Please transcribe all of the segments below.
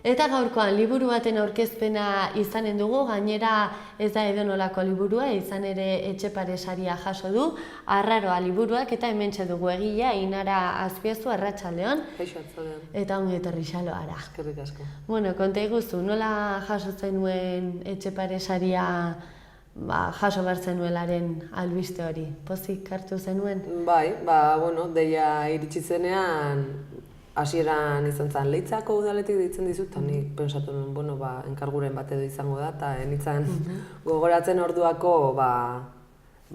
Eta gaurkoan liburu baten aurkezpena izanen dugu, gainera ez da edonolako liburua, izan ere Etxepare saria jaso du, Arraroa liburuak eta hementxe dugu egilea, Ainara Azpiazu, arratsaldeon. Kaixo atzaldeon. Eta ongi etorri Xaloara. Eskerrik asko. Bueno, konta iguzu, nola jaso zenuen Etxepare saria jaso behar zenuelaren albiste hori? Pozik hartu zenuen? Bai, deia iritsi zenean, hasieran izan zen Leitzako udaletik deitzen dizut, eta nik pensatu nuen, enkarguren bat edo izango da, eta nintzen gogoratzen orduako,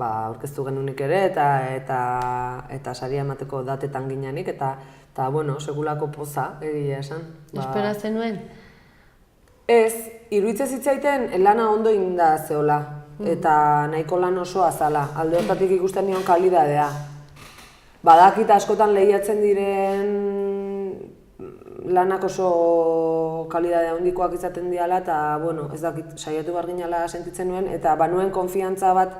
aurkeztu genunik ere, eta saria emateko datetan ginenik, eta segulako poza, egia esan. Espera zenuen? Ez, iruditzen zitzaiten lana ondo inda zeola, eta nahiko lan osoa zala, alde hortatik ikusten nion kalidadea. Badakit askotan lehiatzen diren lanak oso kalidadea handikoak izaten diala, eta ez dakit, saiatu behar ginala sentitzen nuen, eta banuen konfiantza bat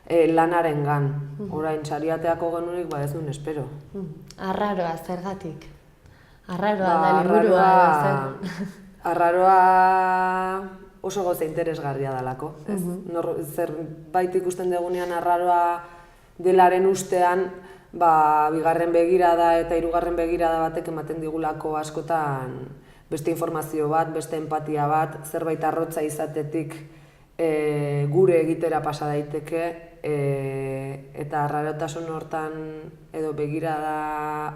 lanarengan. Orain, sariateako genurik, ez nuen espero. Arraroa, zergatik? Arraroa da liburua. Arraroa oso gauza interesgarria dalako. Zerbait ikusten dugunean arraroa delaren ustean, bigarren begirada eta hirugarren begirada batek ematen digulako askotan beste informazio bat, beste empatia bat, zerbait arrotza izatetik gure egitera pasa daiteke, eta arrarotasun hortan edo begirada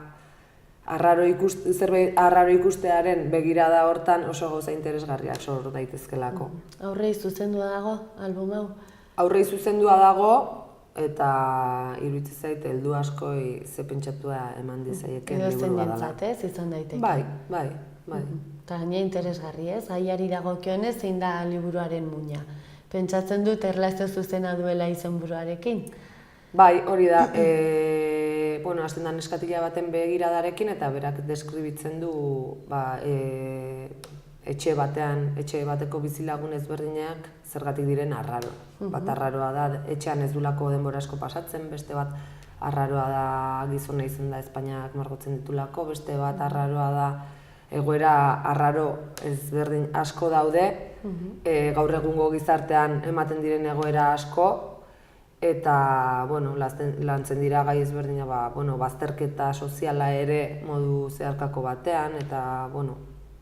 zerbait arraro ikustearen begirada hortan oso gauza interesgarriak sor daitezkelako. Aurrei zuzendua dago, album hau? Aurrei zuzendua dago, eta iruditzen zait heldu askoi ze pentsatua eman dizaieken liburua dela. Edo zenentzat, izan daiteke? Bai. Eta gaina interesgarri ez, aiari dagokionez zein da liburuaren muina. Pentsatzen dut erlazio zuzena duela izenburuarekin? Bai, hori da. Hasten da neskatila baten begiradarekin eta berak deskribitzen du etxe bateko bizilagun ezberdinak zergatik diren arraro. Bat arraroa da etxean ez dulako denbora asko pasatzen, beste bat arraroa da gizona izan da Espainiak margotzen ditulako, beste bat arraroa da egoera arraro ezberdin asko daude, gaur egungo gizartean ematen diren egoera asko, eta lantzen dira gai ezberdina bazterketa soziala ere modu zeharkako batean, eta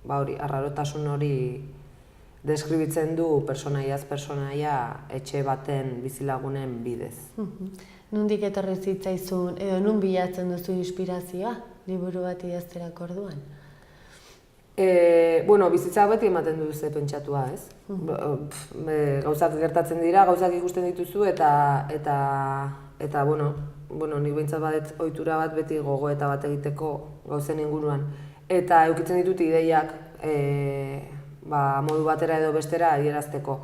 arrarotasun hori deskribitzen du pertsonaiaz pertsonaia etxe baten bizilagunen bidez. Nondik etorri zitzaizun edo nun bilatzen duzu inspirazioa liburu bat idazterako orduan? Bizitza beti ematen du ze pentsatua, ez? Gauzak gertatzen dira, gauzak ikusten dituzu eta nik behintzat badet ohitura bat beti gogoeta bat egiteko gauzen inguruan. Eta eukitzen ditut ideiak modu batera edo bestera adierazteko.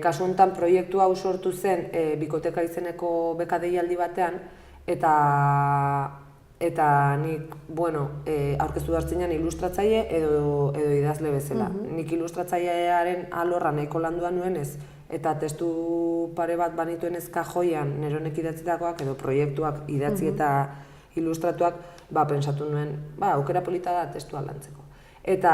Kasu honetan proiektu hau sortu zen Bikoteka izeneko beka deialdi batean, eta nik, aurkeztu hartzenean ilustratzaile edo idazle bezala. Nik ilustratzailearen alorra nahiko landua nuenez, eta testu pare bat banituen kajoian neronek idatzitakoak edo proiektuak idatzi eta ilustratuak, pensatu nuen, aukera polita da testua lantzeko. Eta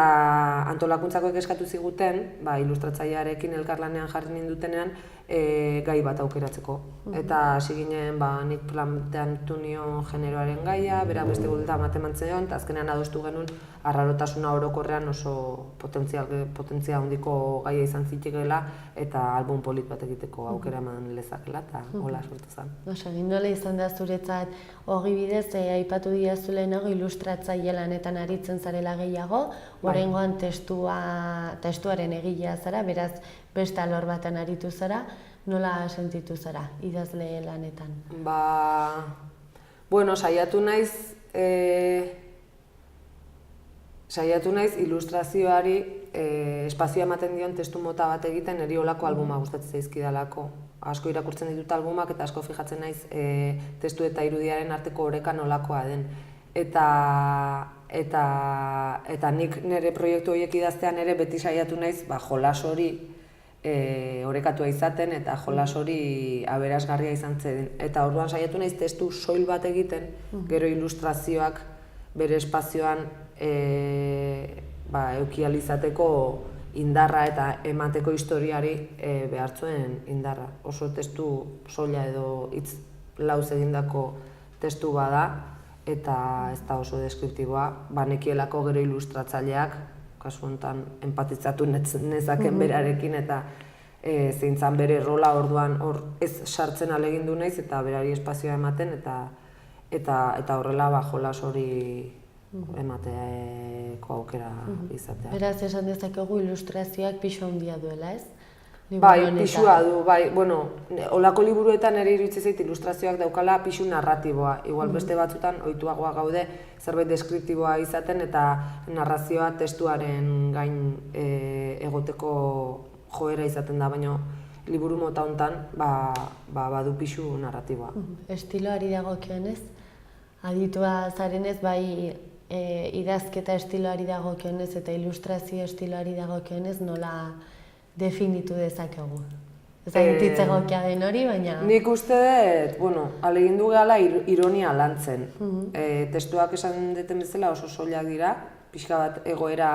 antolakuntzakoek eskatu ziguten, ilustratzailearekin elkarlanean jarri nindutenean, gai bat aukeratzeko. Eta hasi ginen, nik planteatu nion generoaren gaia, berak beste buelta ematen zion, eta azkenean adostu genuen arrarotasuna orokorrean oso potentzia handiko gaia izan zitekeela, eta album polit bat egiteko aukera eman lezakela, eta hola sortu zen. Egin nola izan da zuretzat hori bidez, aipatu diazu lehenago ilustratzaile lanetan aritzen zarela gehiago, oraingoan testuaren egilea zara, beraz beste alor batean aritu zara, nola sentitu zara idazle lanetan? Saiatu naiz ilustrazioari espazioa ematen dion testu mota bat egiten, niri holako albuma gustatzen zaizkidalako. Asko irakurtzen ditut albumak eta asko fijatzen naiz testu eta irudiaren arteko oreka nolakoa den. Eta nik nire proiektu horiek idaztean ere beti saiatu naiz jolas hori orekatua izaten eta jolas hori aberasgarria izan zen. Eta orduan saiatu naiz testu soil bat egiten, gero ilustrazioak bere espazioan eduki ahal izateko indarra eta emateko historiari behartzuen indarra. Oso testu soila edo hitz lauz egindako testu bada eta ez da oso deskriptiboa, banekielako gero ilustratzaileak, kasu honetan empatizatu nezaken berarekin eta zeintzan bere rola orduan hor ez sartzen ahalegindu naiz eta berari espazioa ematen eta horrela jolas hori emateko aukera izatea. Beraz, esan dezakegu ilustrazioak pisu handia duela, ez? Bai, pisua du, bai, bueno, olako liburuetan ere iruditzen zait ilustrazioak daukala pisu narratiboa. Igual beste batzutan ohituagoa gaude zerbait deskriptiboa izaten eta narrazioa testuaren gain egoteko joera izaten da, baina liburu mota hontan badu pisu narratiboa. Estiloari dagokionez, aditua zarenez, bai idazketa estiloari dagokionez eta ilustrazio estiloari dagokionez nola definitu dezakegu. Ez agititz egokia den hori, baina... Nik uste dut, bueno, ahalegindu gehala ironia lantzen. Testuak esan duten bezala oso soilak dira, pixka bat egoera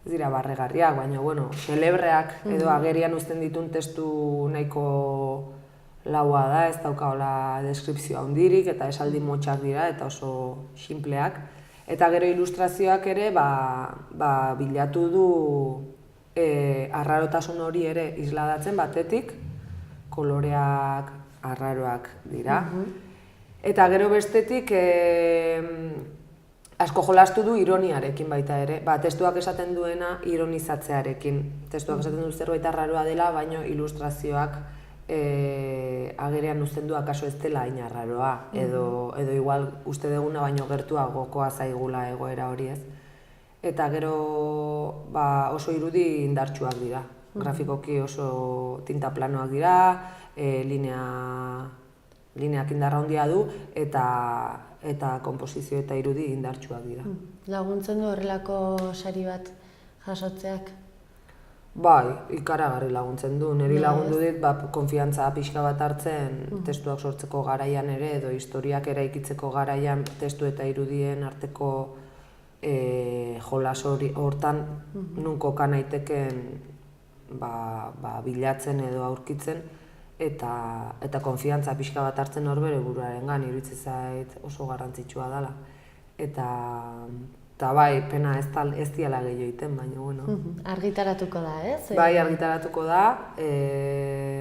ez dira barregarriak, baina, bueno, celebreak edo agerian uzten ditun testu nahiko laua da, ez daukaola deskripzioa handirik eta esaldi motxak dira eta oso sinpleak. Eta gero ilustrazioak ere bilatu du arrarotasun hori ere isladatzen batetik, koloreak arraroak dira. Eta gero bestetik asko jolastu du ironiarekin baita ere. Testuak esaten duena ironizatzearekin. Testuak esaten du zerbait arraroa dela, baina ilustrazioak agerian uzten du akaso ez dela hain arraroa. Edo igual uste duguna baino gertuagokoa zaigula egoera hori ez. Eta gero oso irudi indartsuak dira. Grafikoki oso tinta planoak dira, lineak indarra handia du eta konposizio eta irudi indartsuak dira. Laguntzen du horrelako sari bat jasotzeak? Bai, ikaragarri laguntzen du. Niri lagundu dit konfiantza pixka bat hartzen testuak sortzeko garaian ere edo historiak eraikitzeko garaian testu eta irudien arteko jolas hortan nun koka naiteken bilatzen edo aurkitzen eta konfiantza pixka bat hartzen hor bere buruarengan iruditzen zait oso garrantzitsua dela. Eta bai, pena ez diala gehiago egiten, baina bueno. Argitaratuko da, ez? Bai, argitaratuko da,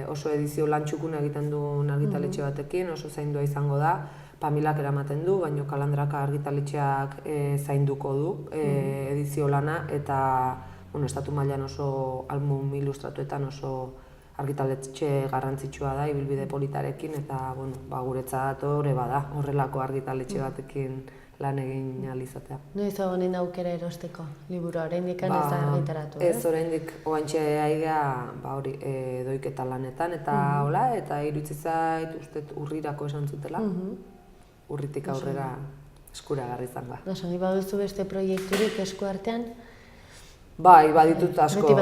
oso edizio lan txukuna egiten duen argitaletxe batekin, oso zaindua izango da. Pamilak eramaten du, baina Kalandraka argitaletxeak zainduko du edizio lana eta estatu mailan oso album ilustratuetan oso argitaletxe garrantzitsua da, ibilbide politarekin eta guretzat hori bada, horrelako argitaletxe batekin lan egin ahal izatea. Noiz egonen aukera erosteko liburua, oraindik ez da argitaratu, ez? Ez, oraindik oantxe aigea doiketa lanetan eta hola, eta iruditzen zait uste urrirako esan zutela. Urritik aurrera eskuragarri izango. Nahi baduzu beste proiekturik esku artean? Bai, baditut asko.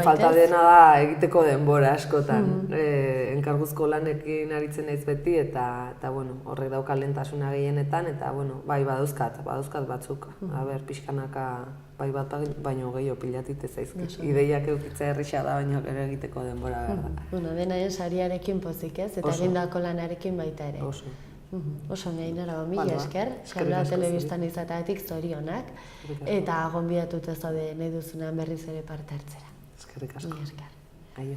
Falta dena da egiteko denbora askotan. Enkarguzko lanekin aritzen naiz beti eta horrek dauka lehentasuna gehienetan eta bai badauzkat batzuk. Pixkanaka bai bat baino gehiago pilatite zaizkit. Ideiak eukitzea errisa da, baina gero egiteko denbora behar da. Denaren sariarekin pozik ez, eta egindako lanarekin baita ere. Oso nahin araba, mila esker, Xabla telebistan izatatik zorionak, eta gonbidatuta zaude nahi duzunean berriz ere parte hartzera. Eskerrik asko. Mila esker. Aio.